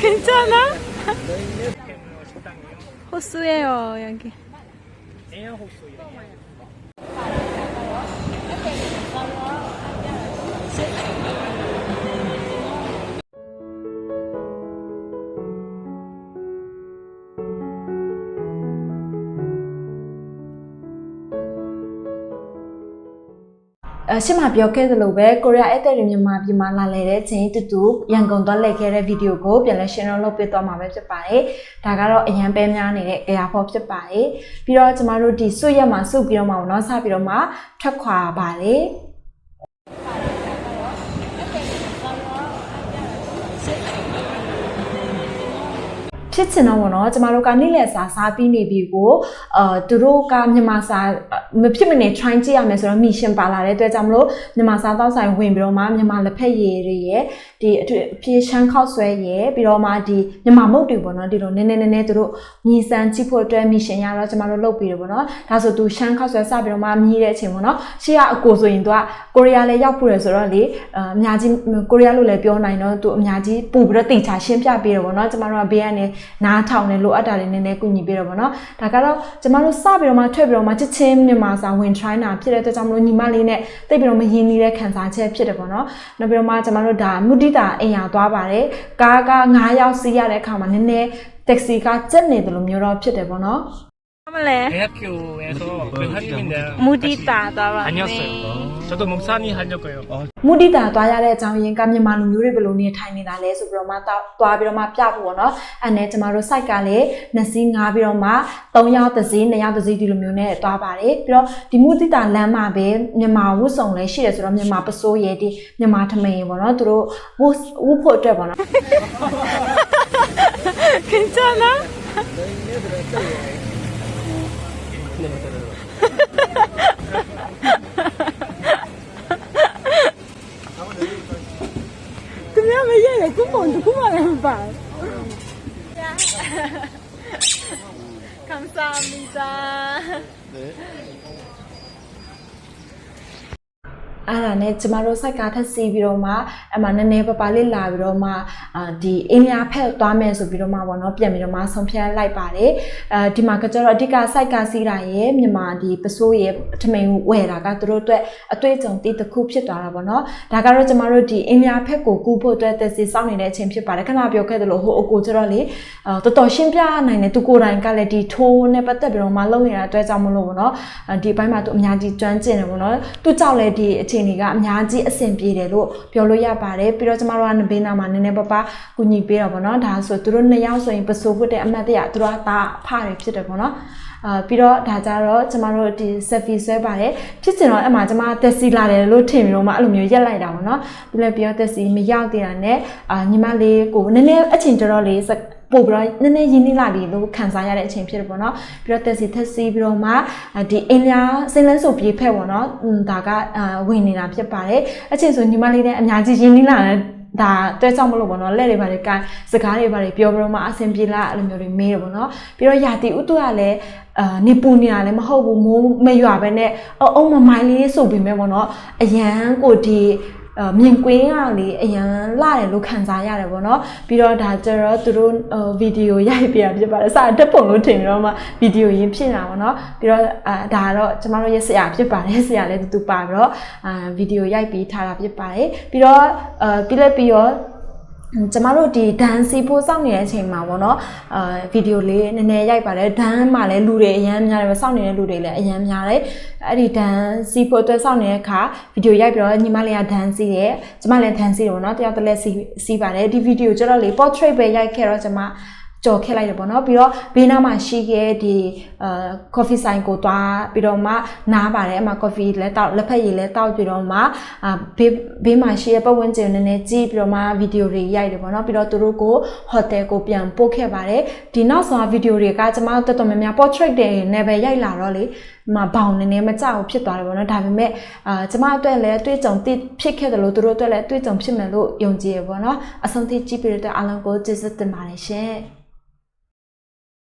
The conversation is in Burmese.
괜찮아? 호수예요 여기. 에어 호수예요. Shima ပြောခဲ့သလိုပဲကိုရီးယားအဲ့တဲ့တွေမြန်မာပြည်မှာလာလေတဲ့ချင်းတူတူရန်ကုန်သွားလိုက်ခဲ့တဲ့ဗီဒီယိုကိုပြန်လဲရှင်းလုပ်ပေးသွားမှာပဲဖြစ်ပါတယ်။ဒါကတော့အရန်ပဲများနေတဲ့ကြရာဖော်ဖြစ်ပါတယ်။ပြီးတော့ကျမတို့ဒီစွရက်မှာစုပြီးတော့မှเนาะစပြီးတော့မှထွက်ခွာပါတယ်။ဖြစ်ချင်တော့ဗောနော်ကျမတို့ကနေ့လည်စာစားပြီးနေပြီကိုသူတို့ကမြန်မာစာမဖြစ်မနေ try ကြည့်ရမယ်ဆိုတော့မီရှင်ပါလာတဲ့အတွက်ကြောင့်မလို့မြန်မာစာတောက်ဆိုင်ဝင်ပြီးတော့မှမြန်မာလက်ဖက်ရည်တွေရဲ့ဒီအပြေရှမ်းခောက်ဆွဲရည်ပြီးတော့မှဒီမြန်မာမုတ်တွေဗောနော်ဒီလိုနည်းနည်းသူတို့ညီစံကြည့်ဖို့အတွက်မီရှင်ရတော့ကျမတို့လုပ်ပြီးတော့ဗောနော်ဒါဆိုသူရှမ်းခောက်ဆွဲစပြီးတော့မှမြည်တဲ့အချိန်ဗောနော်ရှေ့ကအကိုဆိုရင်သူကကိုရီးယားလည်းရောက်ဖို့ရဆိုတော့လေအများကြီးကိုရီးယားလို့လည်းပြောနိုင်တော့သူအများကြီးပူပြီးတော့တိတ်ချရှင်းပြပေးတော့ဗောနော်ကျမတို့ကဘေးကနေနားထောင်နေလို့အပ်တာတွေနည်းနည်းကုညီပေးတော့ဗောနော်ဒါကတော့ကျမတို့စပြီးတော့မှထွက်ပြီးတော့မှချစ်ချင်းမြန်မာစာဝင် try နာဖြစ်တဲ့အတွက်ကြောင့်မလို့ညီမလေးနဲ့တိတ်ပြီးတော့မရင်းနှီးတဲ့ခံစားချက်ဖြစ်တယ်ဗောနော်နောက်ပြီးတော့မှကျမတို့ဒါမုဒိတာအိမ်ယာသွားပါတယ်ကားက9ယောက်စီးရတဲ့အခါမှာနည်းနည်းတက္ကစီကကျက်နေတယ်လို့မျိုးတော့ဖြစ်တယ်ဗောနော်대학교에서 한국인데 무디다 나와. 아니었어요. 저도 목사님 하려고요. မုဒိတာသွားရတဲ့အကြောင်းရင်းကမြန်မာလူမျိုးတွေဘယ်လိုနေထိုင်နေတာလဲဆိုပြီးတော့မှသွားပြီးတော့မှပြဖို့ပေါ့နော်အဲ့နဲ့ကျမတို့ site ကလည်း2စီး5ပြီးတော့မှ3ယောက်တစ်စီး2ယောက်တစ်စီးဒီလိုမျိုးနဲ့သွားပါတယ်ပြီးတော့ဒီမုဒိတာလမ်းမှာပဲမြန်မာဝတ်စုံလည်းရှိတယ်ဆိုတော့မြန်မာပစိုးရဲဒီမြန်မာထမင်းပေါ့နော်သူတို့ဝတ်ဖို့အတွက်ပေါ့နော် 괜찮아? 그냥 왜 얘네 그만 봐. 감사합니다. 네. အဲ့ဒါနဲ့ကျမတို့စိုက်ကထက်စီပြီးတော့မှအမှနည်းနည်းပပလေးလာပြီးတော့မှဒီအင်းများဖက်သွားမယ်ဆိုပြီးတော့မှပေါ့နော်ပြန်ပြီးတော့မှဆုံးဖြတ်လိုက်ပါတယ်ဒီမှာကကျတော့အဓိကစိုက်ကစီးတာရဲ့မြန်မာဒီပစိုးရဲ့ထမိန်ဝယ်တာကသူတို့အတွက်အတွေ့အကြုံတည်တစ်ခုဖြစ်သွားတာပေါ့နော်ဒါကတော့ကျမတို့ဒီအင်းများဖက်ကိုကူးဖို့အတွက်တက်စီစောင့်နေတဲ့အချိန်ဖြစ်ပါတယ်ခဏပြောခဲ့သလိုဟိုအကိုကျတော့လေတော်တော်ရှင်းပြနိုင်တယ်သူကိုယ်တိုင်ကလည်းဒီထိုးနဲ့ပတ်သက်ပြီးတော့မှလုပ်နေတာအတွက်ကြောင့်မလို့ပေါ့နော်ဒီအပိုင်းမှာသူအများကြီးကျွမ်းကျင်တယ်ပေါ့နော်သူကြောက်လဲဒီအခြေအနေကအများကြီးအဆင်ပြေတယ်လို့ပြောလို့ရပါတယ်ပြီးတော့ကျမတို့ကဘေးနာမှာနည်းနည်းပပကူညီပေးတော့ဗောနော်ဒါဆိုသူတို့2ယောက်ဆိုရင်ပစိုးဖွတ်တဲ့အမတ်တရသူတို့ကဒါအဖတွေဖြစ်တယ်ဗောနော်ပြီးတော့ဒါကြတော့ကျမတို့ဒီ selfie ဆွဲပါတယ်ဖြစ်ချင်တော့အမှကျမတက်စီလာတယ်လို့ထင်ပြီးတော့မှအဲ့လိုမျိုးရက်လိုက်တာဗောနော်ပြီးလည်းပြီးတော့တက်စီမရောက်သေးတာနဲ့ညီမလေးကိုနည်းနည်းအချိန်တော်လေးပို့ပြီးတော့နည်းနည်းရင်းနှီးလာပြီလို့ခံစားရတဲ့အချိန်ဖြစ်တယ်ပေါ့နော်ပြီးတော့တက်စီထက်စီပြီးတော့မှဒီအင်းများစိတ်လန်းဆိုပြေးဖက်ပေါ့နော်ဒါကဝင်နေတာဖြစ်ပါတယ်အချိန်ဆိုညီမလေးနဲ့အများကြီးရင်းနှီးလာတဲ့ဒါတွဲကြောက်မလို့ပေါ့နော်လက်တွေပါလေကန်စကားတွေပါလေပြောပြီးတော့မှအဆင်ပြေလာအဲ့လိုမျိုးတွေမေးတယ်ပေါ့နော်ပြီးတော့ယာတီဥတုကလည်းနေပူနေတာလည်းမဟုတ်ဘူးမိုးမရွာပဲနဲ့အုံမမိုင်းလေးဆိုပြီးမဲ့ပေါ့နော်အရန်ကိုဒီမြင်ကွင်းကလေအရန်လာတယ်လို့ခံစားရတယ်ပေါ့နော်ပြီးတော့ဒါကျတော့သူတို့ဗီဒီယိုရိုက်ပြရဖြစ်ပါတယ်စတက်ပုံလို့ထင်ပြီးတော့မှဗီဒီယိုရင်းဖြစ်နေတာပေါ့နော်ပြီးတော့ဒါကတော့ကျမတို့ရဲ့ဆရာဖြစ်ပါတယ်ဆရာလည်းတူပါပြီးတော့ဗီဒီယိုရိုက်ပြီးထားတာဖြစ်ပါတယ်ပြီးတော့ပြီးတော့ကျမတို့ဒီဒန်စီဖို့စောင့်နေတဲ့အချိန်မှာပေါ့နော်ဗီဒီယိုလေးနည်းနည်းရိုက်ပါတယ်ဒန်မှာလည်းလူတွေအရန်များတယ်စောင့်နေတဲ့လူတွေလည်းအရန်များတယ်အဲ့ဒီဒန်စီဖို့အတွက်စောင့်နေတဲ့အခါဗီဒီယိုရိုက်ပြီးတော့ညီမလေးကဒန်စီတယ်ကျမလည်းဒန်စီတယ်ပေါ့နော်တယောက်တစ်လက်စီပါတယ်ဒီဗီဒီယိုကျတော့လေ portrait ပဲရိုက်ခဲ့တော့ကျမကြော်ခဲ့လိုက်တယ်ပေါ့နော်ပြီးတော့ဘေးနားမှာရှိခဲ့ဒီcoffee ဆိုင်ကိုတွားပြီးတော့မှနားပါတယ်အမှ coffee လဲတောက်လက်ဖက်ရည်လဲတောက်ပြီးတော့မှဘေးမှာရှိတဲ့ပတ်ဝန်းကျင်နည်းနည်းကြည့်ပြီးတော့မှဗီဒီယိုတွေရိုက်တယ်ပေါ့နော်ပြီးတော့သူတို့ကို hotel ကိုပြန်ပို့ခဲ့ပါတယ်ဒီနောက်ဆုံးဗီဒီယိုတွေကကျမတို့တော်တော်များများ portrait တွေနဲ့ပဲရိုက်လာတော့လေမဘောင်နည်းနည်းမကြောက်ဖြစ်သွားတယ်ပေါ့နော်ဒါပေမဲ့ကျမအတွက်လည်းတွေ့ကြုံဖြစ်ခဲ့တယ်လို့သူတို့အတွက်လည်းတွေ့ကြုံဖြစ်မယ်လို့ယုံကြည်ရပေါ့နော်အဆုံးထိကြည့်ပြီးတဲ့အတွက်အားလုံးကိုကျေးဇူးတင်ပါတယ်ရှင်